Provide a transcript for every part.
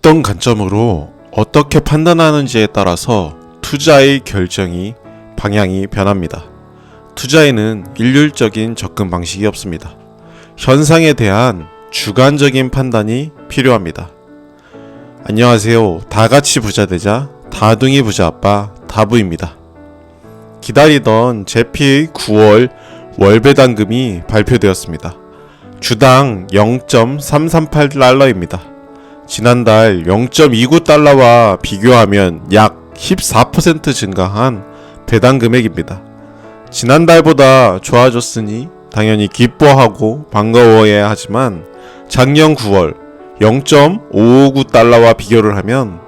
어떤 관점으로 어떻게 판단하는지에 따라서 투자의 방향이 변합니다. 투자에는 일률적인 접근 방식이 없습니다. 현상에 대한 주관적인 판단이 필요합니다. 안녕하세요. 다같이 부자되자 다둥이 부자 아빠 다부입니다. 기다리던 제피의 9월 월배당금이 발표되었습니다. 주당 0.338달러입니다. 지난달 0.29달러와 비교하면 약 14% 증가한 배당 금액입니다. 지난달보다 좋아졌으니 당연히 기뻐하고 반가워해야 하지만 작년 9월 0.559달러와 비교를 하면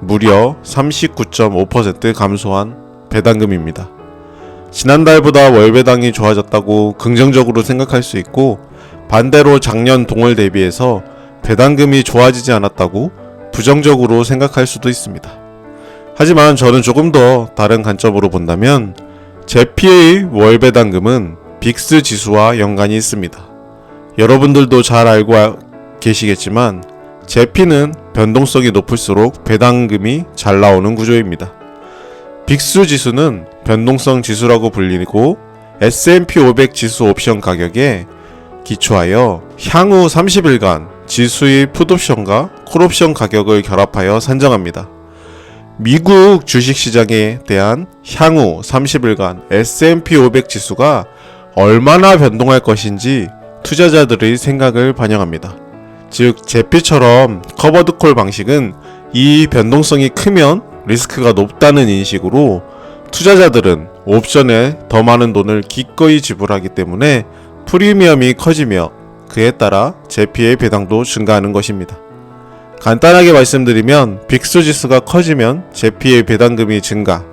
무려 39.5% 감소한 배당금입니다. 지난달보다 월배당이 좋아졌다고 긍정적으로 생각할 수 있고, 반대로 작년 동월 대비해서 배당금이 좋아지지 않았다고 부정적으로 생각할 수도 있습니다. 하지만 저는 조금 더 다른 관점으로 본다면 제피의 월배당금은 빅스 지수와 연관이 있습니다. 여러분들도 잘 알고 계시겠지만 제피는 변동성이 높을수록 배당금이 잘 나오는 구조입니다. 빅스 지수는 변동성 지수라고 불리고 S&P 500 지수 옵션 가격에 기초하여 향후 30일간 지수의 풋옵션과 콜옵션 가격을 결합하여 산정합니다. 미국 주식시장에 대한 향후 30일간 S&P 500 지수가 얼마나 변동할 것인지 투자자들의 생각을 반영합니다. 즉 제피처럼 커버드콜 방식은 이 변동성이 크면 리스크가 높다는 인식으로 투자자들은 옵션에 더 많은 돈을 기꺼이 지불하기 때문에 프리미엄이 커지며 그에 따라 제피의 배당도 증가하는 것입니다. 간단하게 말씀드리면 빅스 지수가 커지면 제피의 배당금이 증가,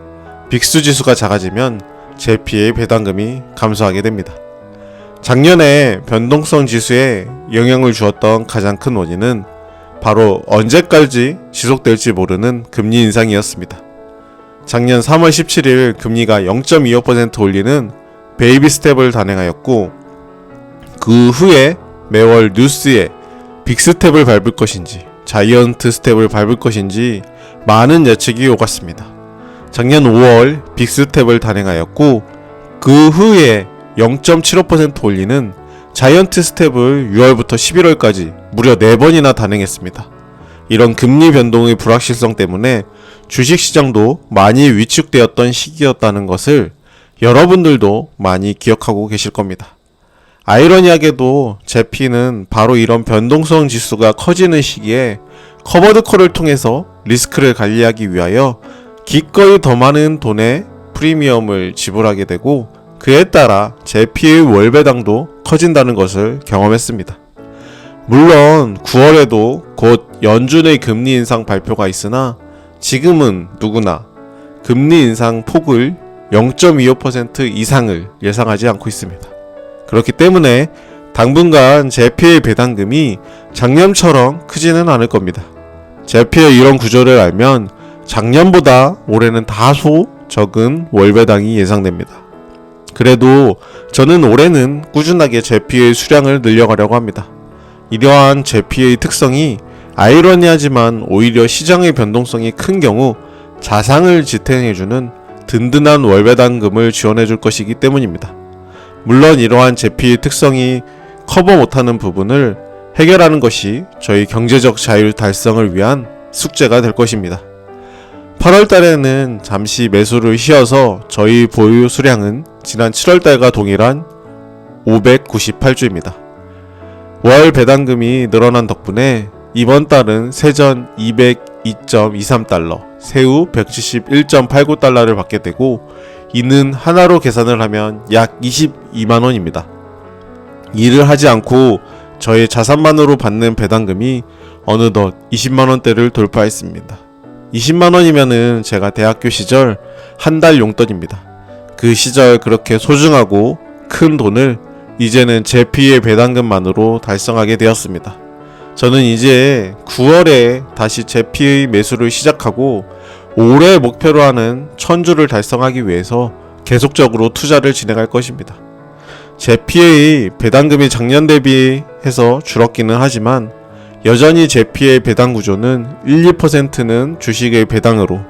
빅스 지수가 작아지면 제피의 배당금이 감소하게 됩니다. 작년에 변동성 지수에 영향을 주었던 가장 큰 원인은 바로 언제까지 지속될지 모르는 금리 인상이었습니다. 작년 3월 17일 금리가 0.25% 올리는 베이비 스텝을 단행하였고, 그 후에 매월 뉴스에 빅 스텝을 밟을 것인지 자이언트 스텝을 밟을 것인지 많은 예측이 오갔습니다. 작년 5월 빅 스텝을 단행하였고, 그 후에 0.75% 올리는 자이언트 스텝을 6월부터 11월까지 무려 4번이나 단행했습니다. 이런 금리 변동의 불확실성 때문에 주식시장도 많이 위축되었던 시기였다는 것을 여러분들도 많이 기억하고 계실 겁니다. 아이러니하게도 제피는 바로 이런 변동성 지수가 커지는 시기에 커버드콜을 통해서 리스크를 관리하기 위하여 기꺼이 더 많은 돈의 프리미엄을 지불하게 되고, 그에 따라 제피의 월배당도 커진다는 것을 경험했습니다. 물론 9월에도 곧 연준의 금리 인상 발표가 있으나 지금은 누구나 금리 인상 폭을 0.25% 이상을 예상하지 않고 있습니다. 그렇기 때문에 당분간 제피의 배당금이 작년처럼 크지는 않을 겁니다. 제피의 이런 구조를 알면 작년보다 올해는 다소 적은 월배당이 예상됩니다. 그래도 저는 올해는 꾸준하게 제피의 수량을 늘려가려고 합니다. 이러한 제피의 특성이 아이러니하지만 오히려 시장의 변동성이 큰 경우 자상을 지탱해주는 든든한 월배당금을 지원해줄 것이기 때문입니다. 물론 이러한 제피의 특성이 커버 못하는 부분을 해결하는 것이 저희 경제적 자율 달성을 위한 숙제가 될 것입니다. 8월 달에는 잠시 매수를 쉬어서 저희 보유 수량은 지난 7월 달과 동일한 598주입니다. 월 배당금이 늘어난 덕분에 이번 달은 세전 202.23달러, 세후 171.89달러를 받게 되고, 이는 하나로 계산을 하면 약 22만원입니다. 일을 하지 않고 저의 자산만으로 받는 배당금이 어느덧 20만원대를 돌파했습니다. 20만원이면은 제가 대학교 시절 한 달 용돈입니다. 그 시절 그렇게 소중하고 큰 돈을 이제는 제피의 배당금만으로 달성하게 되었습니다. 저는 이제 9월에 다시 제피의 매수를 시작하고 올해 목표로 하는 1000주를 달성하기 위해서 계속적으로 투자를 진행할 것입니다. 제피의 배당금이 작년 대비해서 줄었기는 하지만 여전히 제피의 배당 구조는 1, 2%는 주식의 배당으로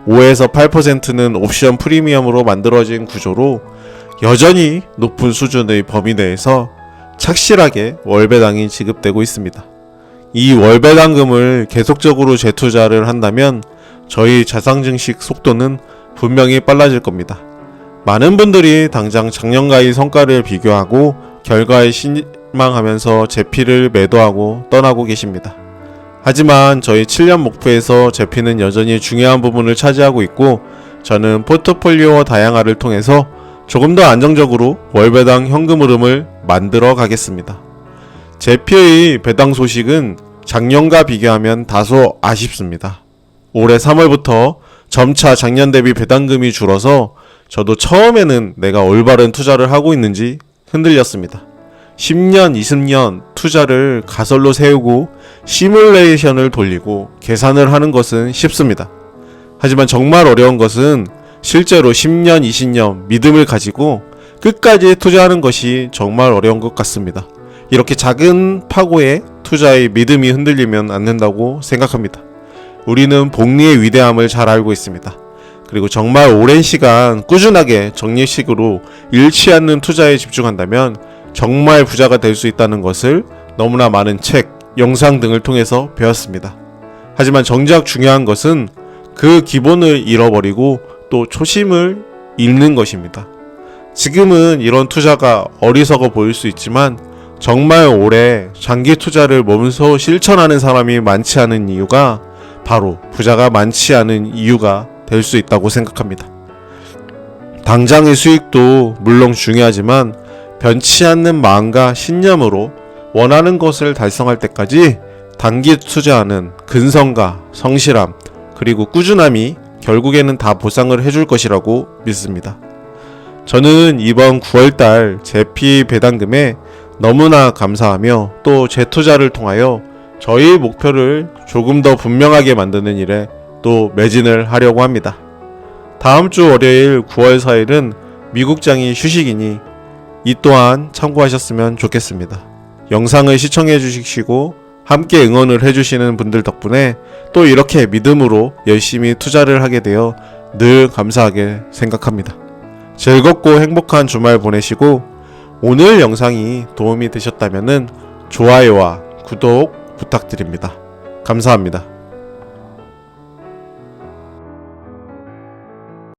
5에서 8%는 옵션 프리미엄으로 만들어진 구조로 여전히 높은 수준의 범위 내에서 착실하게 월배당이 지급되고 있습니다. 이 월배당금을 계속적으로 재투자를 한다면 저희 자산 증식 속도는 분명히 빨라질 겁니다. 많은 분들이 당장 작년과의 성과를 비교하고 결과에 실망하면서 제피를 매도하고 떠나고 계십니다. 하지만 저희 7년 목표에서 제피는 여전히 중요한 부분을 차지하고 있고 저는 포트폴리오 다양화를 통해서 조금 더 안정적으로 월배당 현금 흐름을 만들어 가겠습니다. 제피의 배당 소식은 작년과 비교하면 다소 아쉽습니다. 올해 3월부터 점차 작년 대비 배당금이 줄어서 저도 처음에는 내가 올바른 투자를 하고 있는지 흔들렸습니다. 10년, 20년 투자를 가설로 세우고 시뮬레이션을 돌리고 계산을 하는 것은 쉽습니다. 하지만 정말 어려운 것은 실제로 10년, 20년 믿음을 가지고 끝까지 투자하는 것이 정말 어려운 것 같습니다. 이렇게 작은 파고에 투자의 믿음이 흔들리면 안 된다고 생각합니다. 우리는 복리의 위대함을 잘 알고 있습니다. 그리고 정말 오랜 시간 꾸준하게 적립식으로 잃지 않는 투자에 집중한다면 정말 부자가 될 수 있다는 것을 너무나 많은 책, 영상 등을 통해서 배웠습니다. 하지만 정작 중요한 것은 그 기본을 잃어버리고 또 초심을 잃는 것입니다. 지금은 이런 투자가 어리석어 보일 수 있지만 정말 오래 장기 투자를 몸소 실천하는 사람이 많지 않은 이유가 바로 부자가 많지 않은 이유가 될 수 있다고 생각합니다. 당장의 수익도 물론 중요하지만 변치 않는 마음과 신념으로 원하는 것을 달성할 때까지 단기 투자하는 근성과 성실함 그리고 꾸준함이 결국에는 다 보상을 해줄 것이라고 믿습니다. 저는 이번 9월달 제피 배당금에 너무나 감사하며 또 재투자를 통하여 저희 목표를 조금 더 분명하게 만드는 일에 또 매진을 하려고 합니다. 다음 주 월요일 9월 4일은 미국장이 휴식이니 이 또한 참고하셨으면 좋겠습니다. 영상을 시청해 주시고 함께 응원을 해주시는 분들 덕분에 또 이렇게 믿음으로 열심히 투자를 하게 되어 늘 감사하게 생각합니다. 즐겁고 행복한 주말 보내시고 오늘 영상이 도움이 되셨다면 좋아요와 구독 부탁드립니다. 감사합니다.